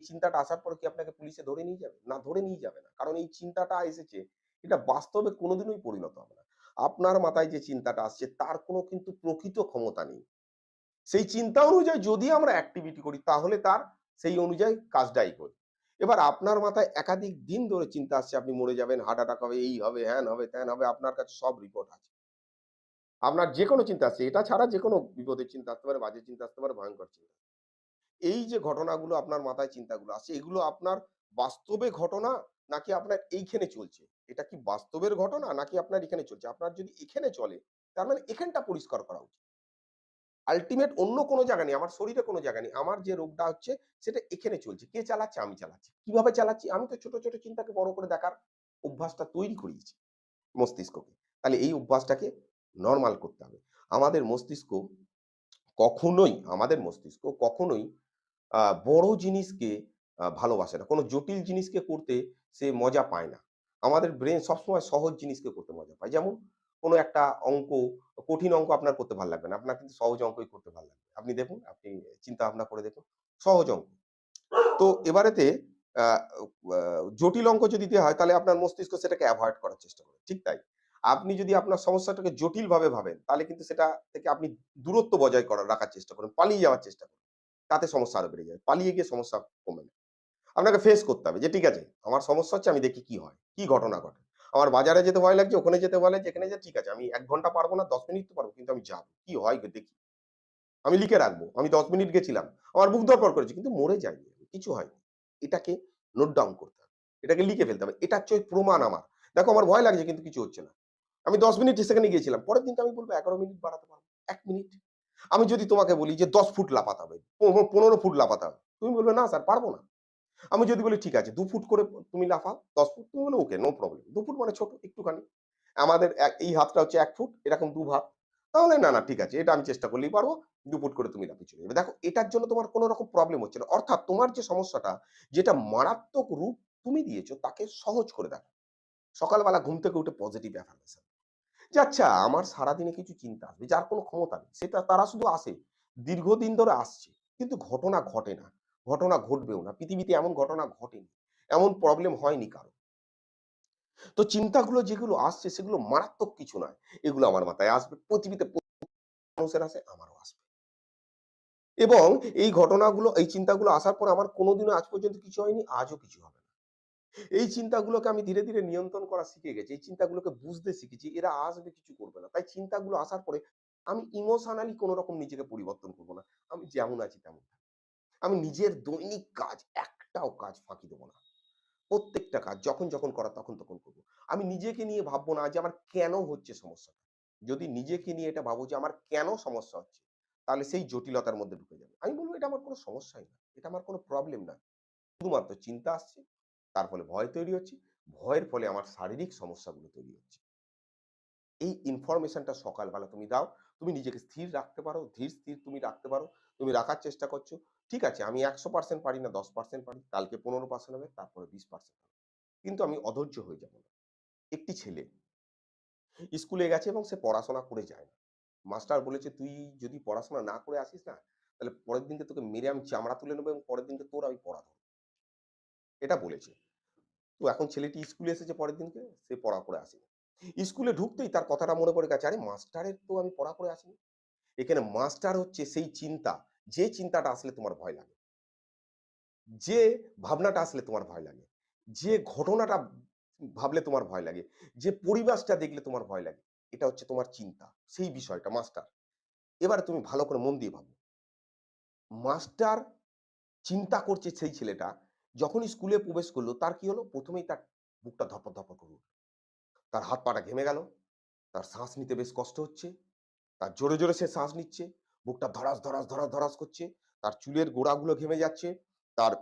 চিন্তাটা আসার পর কি আপনাকে পুলিশে ধরে নিয়ে যাবে? না, ধরে নিয়ে যাবে না। কারণ এই চিন্তাটা এসেছে, এটা বাস্তবে কোনোদিনই পরিণত হবে না। আপনার মাথায় যে চিন্তাটা আসছে তার কোনো কিন্তু প্রকৃত ক্ষমতা নেই। সেই চিন্তা অনুযায়ী যদি আমরা অ্যাক্টিভিটি করি তাহলে তার সেই অনুযায়ী কাজটাই করি। এবার আপনার মাথায় একাধিক দিন ধরে চিন্তা আসছে আপনি মরে যাবেন, হার্ট অ্যাটাক হবে, এই হবে, হ্যান হবে, ত্যান হবে, আপনার কাছে সব রিপোর্ট আছে। আপনার যেকোনো চিন্তা আসছে, এটা ছাড়া যেকোনো বিপদের চিন্তা আসতে পারে, বাজে চিন্তা আসতে পারে, ভয়ংকর চিন্তা। এই যে ঘটনাগুলো আপনার মাথায় চিন্তাগুলো আসছে, এগুলো আপনার বাস্তবে ঘটনা নাকি আপনার এইখানে চলছে? এটা কি বাস্তবের ঘটনা নাকি আপনার এখানে চলছে? আপনার যদি এখানে চলে, তার মানে এখানটা পরিষ্কার করা উচিত। আল্টিমেট অন্য কোনো জায়গা নেই, আমার শরীরে কোনো জায়গা নেই। আমার যে রোগটা হচ্ছে সেটা এখানে চলছে। কে চালাচ্ছে? আমি চালাচ্ছি। কিভাবে চালাচ্ছি? আমি তো ছোট, ছোট চিন্তাকে বড় করে দেখার অভ্যাসটা তৈরি করিয়েছি মস্তিষ্ককে। তাহলে এই অভ্যাসটাকে নরমাল করতে হবে। আমাদের মস্তিষ্ক আমাদের মস্তিষ্ক কখনোই আ বড় জিনিসকে ভালোবাসে না। কোনো জটিল জিনিসকে করতে সে মজা পায় না। আমাদের ব্রেইন সবসময় সহজ জিনিসকে করতে মজা পায়। যেমন কোনো একটা অঙ্ক, কঠিন অঙ্ক আপনার করতে ভাল লাগবে না। আপনার কিন্তু সহজ অঙ্কই করতে ভাল লাগবে। আপনি দেখুন, আপনি চিন্তা ভাবনা করে দেখুন। সহজ অঙ্ক। তো এবারেতে আ আ জটিল অঙ্ক যদি দেয়া হয় তাহলে আপনার মস্তিষ্ক সেটাকে এভয়েড করার চেষ্টা করে। ঠিক তাই। আপনি যদি আপনার সমস্যাটাকে জটিলভাবে ভাবেন তাহলে কিন্তু সেটা থেকে আপনি দূরত্ব বজায় রাখার চেষ্টা করেন, পালিয়ে যাওয়ার চেষ্টা করেন। তাতে সমস্যা আরো বেড়ে যায়। পালিয়ে গিয়ে সমস্যা কমে না। আপনাকে ফেস করতে হবে যে ঠিক আছে, আমার সমস্যা হচ্ছে আমি দেখি কি হয়, কি ঘটনা ঘটে। আমার বাজারে যেতে ভয় লাগছে, ওখানে যেতে ভয় লাগছে, এখানে যে ঠিক আছে আমি ১ ঘন্টা পারব না, ১০ মিনিট তো পারব কিন্তু আমি যাব। কি হয় দেখি। আমি লিখে রাখবো। আমি ১০ মিনিট গেছিলাম। আমার বুক ধড়ফড় করেছে কিন্তু মরে যাইনি। কিছু হয়নি। এটাকে নোট ডাউন করতে হবে। এটাকে লিখে ফেলতে হবে। এটা হচ্ছে ওই প্রমাণ আমার। দেখো আমার ভয় লাগছে কিন্তু কিছু হচ্ছে না। আমি ১০ মিনিট সেখানে গিয়েছিলাম। পরের দিনকে আমি বলব ১১ মিনিট বাড়াতে পারব। ১ মিনিট। আমি যদি তোমাকে বলি যে ১০ ফুট লাফাতে হবে, ১৫ ফুট লাফাতে হবে। তুমি বলবে, "না স্যার পারব না।" আমি যদি বলি, "ঠিক আছে ২ ফুট করে তুমি লাফাও, ১০ ফুট।" তুমি বললে, "ওকে, নো প্রবলেম।" ২ ফুট মানে ছোট একটুখানি। আমাদের এই হাতটা হচ্ছে ১ ফুট, এরকম ২ ভাগ। তাহলে না, না ঠিক আছে। এটা আমি চেষ্টা করলেই পারব। ২ ফুট করে তুমি লাফিয়ে চলে যাবে। দেখো এটার জন্য তোমার কোন রকম প্রবলেম হচ্ছে না। অর্থাৎ তোমার যে সমস্যাটা, যেটা মারাত্মক রূপ তুমি দিয়েছো, তাকে সহজ করে দেখো। সকালবেলা ঘুম থেকে উঠে পজিটিভ অ্যাফার্মেশন। যে আচ্ছা আমার সারাদিনে কিছু চিন্তা আসবে, যার কোনো ক্ষমতা নেই। সেটা তারা শুধু আসে। দীর্ঘদিন ধরে আসছে। কিন্তু ঘটনা ঘটে না। ঘটনা ঘটবেও না। পৃথিবীতে এমন ঘটনা ঘটেনি। এমন প্রবলেম হয়নি কারো। তো চিন্তাগুলো যেগুলো আসছে সেগুলো মারাত্মক কিছু নয়। এগুলো আমার মাথায় আসবে। পৃথিবীতে মানুষের আসে, আমারও আসবে। এবং এই ঘটনাগুলো, এই চিন্তাগুলো আসার পর আমার কোনদিনও আজ পর্যন্ত কিছু হয়নি, আজও কিছু হবে না। এই চিন্তাগুলোকে আমি ধীরে, ধীরে নিয়ন্ত্রণ করা শিখে গেছি। এই চিন্তাগুলোকে বুঝতে শিখেছি। এরা আসবে, কিছু করবে না। তাই চিন্তাগুলো আসার পরে আমি ইমোশনালি কোন রকম নিজেকে পরিবর্তন করব না। আমি যেমন আছি তেমন থাকবো। আমি নিজের দৈনিক কাজ, একটাও কাজ ফাঁকি দেব না। প্রত্যেকটা কাজ যখন, যখন করার তখন, তখন করব। আমি নিজেকে নিয়ে ভাববো না যে আমার কেন হচ্ছে সমস্যাটা। যদি নিজেকে নিয়ে এটা ভাবো যে আমার কেন সমস্যা হচ্ছে, তাহলে সেই জটিলতার মধ্যে ঢুকে যাবে। আমি বলব এটা আমার কোন সমস্যাই না। এটা আমার কোন প্রবলেম না। শুধুমাত্র চিন্তা আসছে, তার ফলে ভয় তৈরি হচ্ছে। ভয়ের ফলে আমার শারীরিক সমস্যাগুলো তৈরি হচ্ছে। এই ইনফরমেশনটা সকালবেলা তুমি দাও। তুমি নিজেকে স্থির রাখতে পারো, ধীর স্থির তুমি রাখতে পারো। তুমি রাখার চেষ্টা করছো। ঠিক আছে আমি ১০০% পারি না, ১০% পারি। কালকে ১৫% হবে, তারপরে ২০% হবে। কিন্তু আমি অধৈর্য হয়ে যাব না। একটি ছেলে স্কুলে গেছে এবং সে পড়াশোনা করে যায় না। মাস্টার বলেছে, "তুই যদি পড়াশোনা না করে আসিস না, তাহলে পরের দিনকে তোকে মেরে আমি চামড়া তুলে নেব এবং পরের দিনকে তোর আমি পড়া ধরব।" এটা বলেছে। তো এখন ছেলেটি স্কুলে এসেছে পরের দিনকে, সে পড়া করে আসেনি। স্কুলে ঢুকতেই তার কথাটা মনে পড়ে গেছে, "আরে মাস্টারের তো আমি পড়া করে আসিনি।" এখানে মাস্টার হচ্ছে সেই চিন্তা, যে চিন্তাটা আসলে তোমার ভয় লাগে। যে ভাবনাটা আসলে তোমার ভয় লাগে। যে ঘটনাটা ভাবলে তোমার ভয় লাগে। যে পরিবেশটা দেখলে তোমার ভয় লাগে। এটা হচ্ছে তোমার চিন্তা। সেই বিষয়টা মাস্টার। এবারে তুমি ভালো করে মন দিয়ে ভাবো। মাস্টার চিন্তা করছে সেই ছেলেটা, যখন স্কুলে প্রবেশ করলো তার কি হলো? ১ম এই তার বুকটা ধড়ফড়, ধড়ফড় করে উঠল। তার হাত পাটা ঘেমে গেল। তার শ্বাস নিতে বেশ কষ্ট হচ্ছে। তার জোরে, জোরে সে শ্বাস নিচ্ছে। বুকটা ধড়াস, ধড়াস, ধড়াস, ধড়াস করছে। তার চুলের গোড়াগুলো ঘেমে যাচ্ছে। তার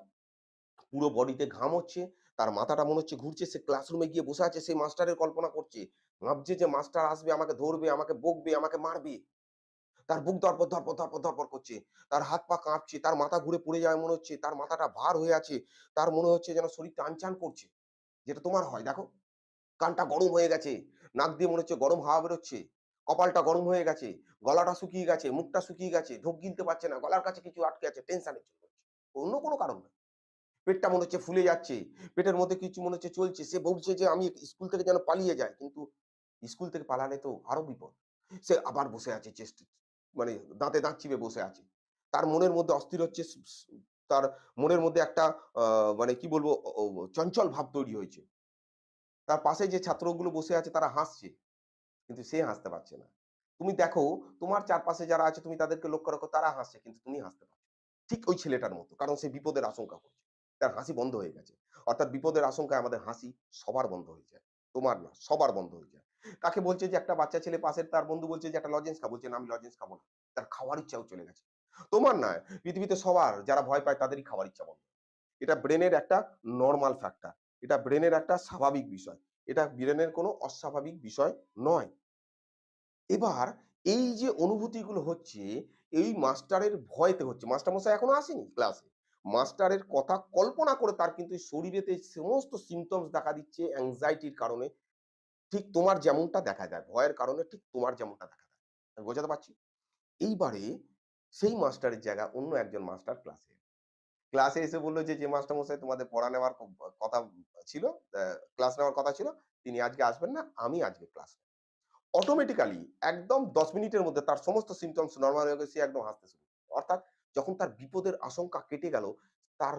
পুরো বডিতে ঘাম হচ্ছে। তার মাথাটা মনে হচ্ছে ঘুরছে। সে ক্লাসরুমে গিয়ে বসে আছে। সেই মাস্টারের কল্পনা করছে। ভাবছে যে মাস্টার আসবে, আমাকে ধরবে, আমাকে বকবে, আমাকে মারবে। তার বুক ধড়ফড়, ধড়ফড়, ধড়ফড়, ধড়ফড় করছে। তার হাত পা কাঁপছে। তার মাথা ঘুরে পড়ে যাবে মনে হচ্ছে। তার মাথাটা ভার হয়ে আছে। তার মনে হচ্ছে যেন শরীর টানচান করছে। যেটা তোমার হয় দেখো। কানটা গরম হয়ে গেছে। নাক দিয়ে মনে হচ্ছে গরম হাওয়া বেরোচ্ছে। কপালটা গরম হয়ে গেছে। গলাটা শুকিয়ে গেছে, মুখটা শুকিয়ে গেছে। ঢোক গিলতে পারছে না। গলার কাছে কিছু আটকে আছে। টেনশনের জন্য হচ্ছে। অন্য কোনো কারণ না। পেটটা মনে হচ্ছে ফুলে যাচ্ছে, পেটের মধ্যে কিছু মনে হচ্ছে চলছে। সে বলছে যে আমি স্কুল থেকে যেন পালিয়ে যাই। কিন্তু স্কুল থেকে পালালে তো আরো বিপদ। সে আবার বসে আছে মানে দাঁতে দাঁত চিপে বসে আছে। তার মনের মধ্যে অস্থির হচ্ছে তার মনের মধ্যে একটা আ মানে কি বলবো চঞ্চল ভাব তৈরি হয়েছে। তার পাশে যে ছাত্রগুলো বসে আছে তারা হাসছে। কিন্তু সে হাসতে পারছে না। তুমি দেখো তোমার চারপাশে যারা আছে তুমি তাদেরকে লক্ষ্য রাখো তারা হাসছে কিন্তু তুমি হাসতে পারছো না। ঠিক ওই ছেলেটার মতো। কারণ সে বিপদের আশঙ্কা করছে। তার হাসি বন্ধ হয়ে গেছে। অর্থাৎ বিপদের আশঙ্কায় আমাদের হাসি সবার বন্ধ হয়ে যায়। তোমার না, সবার বন্ধ হয়ে যায়। তাকে বলছে যে একটা বাচ্চা ছেলে পাশের তার বন্ধু বলছে যে একটা লজেন্স খা। বলছে না আমি লজেন্স খাবো না। তার খাওয়ার ইচ্ছাও চলে গেছে। তোমার না, পৃথিবীতে সবার যারা ভয় পায় তাদেরই খাওয়ার ইচ্ছা বন্ধ। এটা ব্রেনের একটা নরমাল ফ্যাক্টর। এটা ব্রেনের একটা স্বাভাবিক বিষয়। এটা ব্রেনের কোনো অস্বাভাবিক বিষয় নয়। এবার এই যে অনুভূতিগুলো হচ্ছে, এই মাস্টারের ভয়তে হচ্ছে। মাস্টারমশাই এখনো আসেনি ক্লাসে। মাস্টারের কথা কল্পনা করে তার কিন্তু এই শরীরেতে সমস্ত symptoms দেখা দিচ্ছে anxiety র কারণে। ঠিক তোমার যেমনটা দেখা যায়। ভয়ের কারণে ঠিক তোমার যেমনটা দেখা যায়। আমি বোঝাতে পারছি? এইবারে সেই মাস্টারের জায়গায় অন্য একজন মাস্টার ক্লাসে এসে বলল যে, মাস্টারমশাই তোমাদের পড়া নেওয়ার কথা ছিল, অ্যা ক্লাস নেওয়ার কথা ছিল। তিনি আজকে আসবেন না। আমি আজকে ক্লাস নেব।" অটোমেটিক্যালি একদম ১০ মিনিটের মধ্যে তার সমস্ত সিম্পটমস নরমাল হয়ে গেছে। সে একদম হাসতে শুরু করল। অর্থাৎ যখন তার বিপদের আশঙ্কা কেটে গেল, তার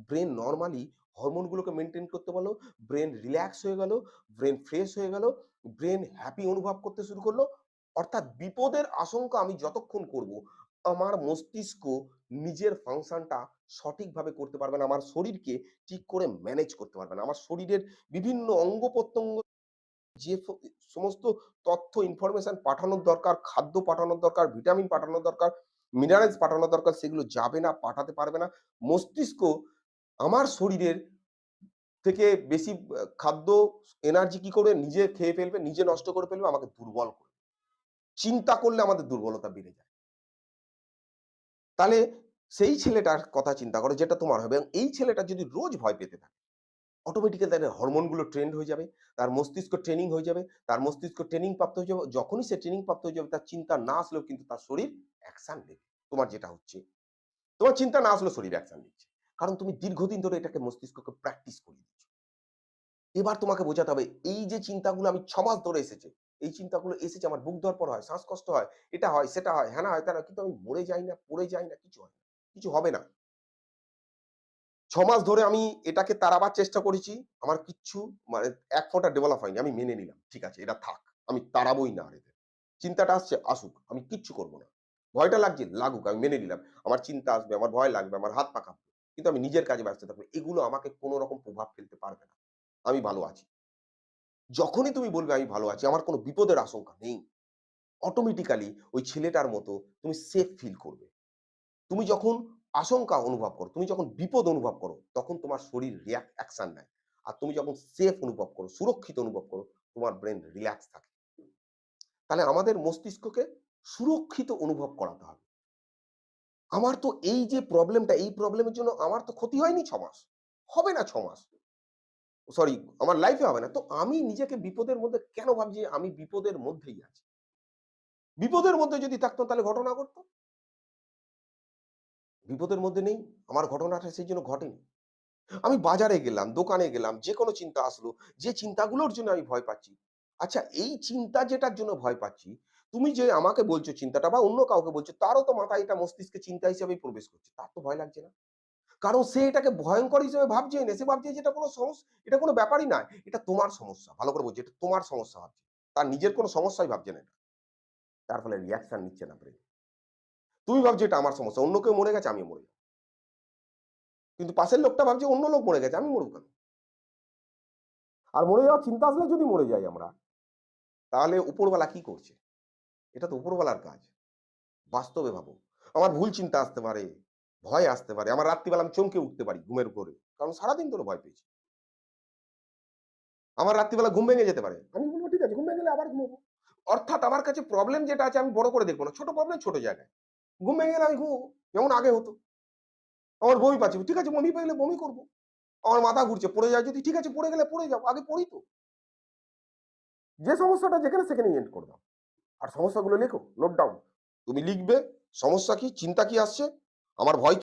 ব্রেইন নরমালি হরমোন গুলোকে মেইনটেইন করতে পারল। ব্রেইন রিল্যাক্স হয়ে গেল, ব্রেইন ফ্রেশ হয়ে গেল, ব্রেইন হ্যাপি অনুভব করতে শুরু করল। অর্থাৎ বিপদের আশঙ্কা আমি যতক্ষণ করব, আমার মস্তিষ্ক নিজের ফাংশনটা সঠিকভাবে করতে পারবে না। আমার শরীরকে ঠিক করে ম্যানেজ করতে পারবে না। আমার শরীরের বিভিন্ন অঙ্গ-প্রত্যঙ্গ যে সমস্ত তথ্য ইনফরমেশন পাঠানোর দরকার, খাদ্য পাঠানোর দরকার, ভিটামিন পাঠানোর দরকার, মিনারেলস পাঠানোর দরকার সেগুলো যাবে না, পাঠাতে পারবে না। মস্তিষ্ক আমার শরীরের থেকে বেশি খাদ্য, এনার্জি কি করবে? নিজে খেয়ে ফেলবে, নিজে নষ্ট করে ফেলবে, আমাকে দুর্বল করবে। চিন্তা করলে আমাদের দুর্বলতা বেড়ে যায়। তাহলে সেই ছেলেটার কথা চিন্তা করো যেটা তোমার হবে এবং এই ছেলেটা যদি রোজ ভয় পেতে থাকে অটোমেটিক্যালি তাদের হরমোনগুলো ট্রেন্ড হয়ে যাবে। তার মস্তিষ্ক ট্রেনিং হয়ে যাবে। তার মস্তিষ্ক ট্রেনিং প্রাপ্ত হয়ে যাবে। যখনই সে ট্রেনিং প্রাপ্ত হয়ে যাবে তার চিন্তা না আসলেও কিন্তু তার শরীর অ্যাকশন নেবে। তোমার যেটা হচ্ছে। তোমার চিন্তা না আসলেও শরীর অ্যাকশন নিচ্ছে। কারণ তুমি দীর্ঘদিন ধরে এটাকে মস্তিষ্ককে প্র্যাকটিস করিয়ে দিচ্ছ। এবার তোমাকে বোঝাতে হবে এই যে চিন্তাগুলো আমি ৬ মাস ধরে এসেছে। এই চিন্তাগুলো এসেছে আমার বুক ধড়ফড় হয়, শ্বাসকষ্ট হয়, এটা হয়, সেটা হয়, হ্যানা হয়, ত্যানা হয়। কিন্তু আমি মরে যাই না, পড়ে যাই না, কিছু হয় না। কিছু হবে না। ৬ মাস ধরে আমি এটাকে তাড়াবার চেষ্টা করেছি। আমার কিচ্ছু মানে ১ ফোঁটা ডেভেলপ হয়নি। আমি মেনে নিলাম। ঠিক আছে এটা থাক। আমি তাড়াবোই না আর এদের। চিন্তাটা আসছে আসুক। আমি কিচ্ছু করব না। ভয়টা লাগছে লাগুক। আমি মেনে নিলাম। আমার চিন্তা আসবে, আমার ভয় লাগবে, আমার হাত পা কাঁপবে। কিন্তু আমি নিজের কাজে ব্যস্ত থাকবো। এগুলো আমাকে কোন রকম প্রভাব ফেলতে পারবে না। আমি ভালো আছি। যখনই তুমি বলবে আমি ভালো আছি, আমার কোন বিপদের আশঙ্কা নেই। অটোমেটিক্যালি ওই ছেলেটার মতো তুমি সেফ ফিল করবে। তুমি যখন আশঙ্কা অনুভব করো, তুমি যখন বিপদ অনুভব করো, তখন তোমার শরীর অ্যাকশন নেয়। আর তুমি যখন সেফ অনুভব করো, সুরক্ষিত অনুভব করো, তোমার ব্রেইন রিল্যাক্স থাকে। তাহলে আমাদের মস্তিষ্ককে সুরক্ষিত অনুভব করাতে হবে। আমার তো এই যে প্রবলেমটা, এই প্রবলেমের জন্য আমার তো ক্ষতি হয়নি ৬ মাস। হবে না ৬ মাস। সরি আমার লাইফে হবে না। তো আমি নিজেকে বিপদের মধ্যে কেন ভাবছি আমি বিপদের মধ্যেই আছি। বিপদের মধ্যে যদি থাকতাম তাহলে ঘটনা ঘটতো। বিপদের মধ্যে নেই। আমার ঘটনাটা সেইজন্য ঘটেনি। আমি বাজারে গেলাম, দোকানে গেলাম, যেকোনো চিন্তা আসলো, যে চিন্তাগুলোর জন্য আমি ভয় পাচ্ছি। আচ্ছা এই চিন্তা যেটার জন্য ভয় পাচ্ছি, তুমি যে আমাকে বলছো চিন্তাটা বা অন্য কাউকে বলছো, তারও তো মাথায় এটা মস্তিষ্কে চিন্তা হিসেবেই প্রবেশ করছে। তার তো ভয় লাগছে না। কারণ সে এটাকে ভয়ংকর হিসেবে ভাবছেই না। সে ভাবছে যে এটা কোনো এটা কোনো ব্যাপারই না। এটা তোমার সমস্যা। ভালো করে বলছি, এটা তোমার সমস্যা ভাবছে। তার নিজের কোনো সমস্যাই ভাবছে না এটা। তার ফলে রিঅ্যাকশন নিচ্ছে না ব্রেইন। তুমি ভাবছো এটা আমার সমস্যা। অন্য কেউ মরে গেছে, আমিও মরে যাবো। কিন্তু পাশের লোকটা ভাবছে অন্য লোক মরে গেছে, আমি মরব কেন? আর মরে যাওয়ার চিন্তা আসলে যদি মরে যাই আমরা, তাহলে উপরওয়ালা কি করছে? এটা তো উপরওয়ালার কাজ। বাস্তবে ভাবো। আমার ভুল চিন্তা আসতে পারে, ভয় আসতে পারে। আমার রাত্রিবেলা আমি চমকে উঠতে পারি ঘুমের ঘোরে। কারণ সারাদিন ধরে ভয় পেয়েছি। আমার রাত্রিবেলা ঘুম ভেঙে যেতে পারে। আমি বলব ঠিক আছে ঘুম ভেঙে গেলে আবার ঘুমাবো। অর্থাৎ আমার কাছে প্রবলেম যেটা আছে আমি বড় করে দেখব না। ছোট প্রবলেম ছোট জায়গায়। ঘুম ভেঙে গেলে আমি ঘুমাবো। যেমন আগে হতো। আমার বমি পাচ্ছে। ঠিক আছে বমি পেলে বমি করব। আমার মাথা ঘুরছে, পড়ে যায় যদি ঠিক আছে পড়ে গেলে পড়ে যাও। আগে পড়ি তো। যে সমস্যাটা যেখানে সেখানেই এন্ড করে দাও। আর সমস্যাগুলো লেখো, নোট ডাউন। তুমি লিখবে সমস্যা কি, চিন্তা কি আসছে, আমার ভয়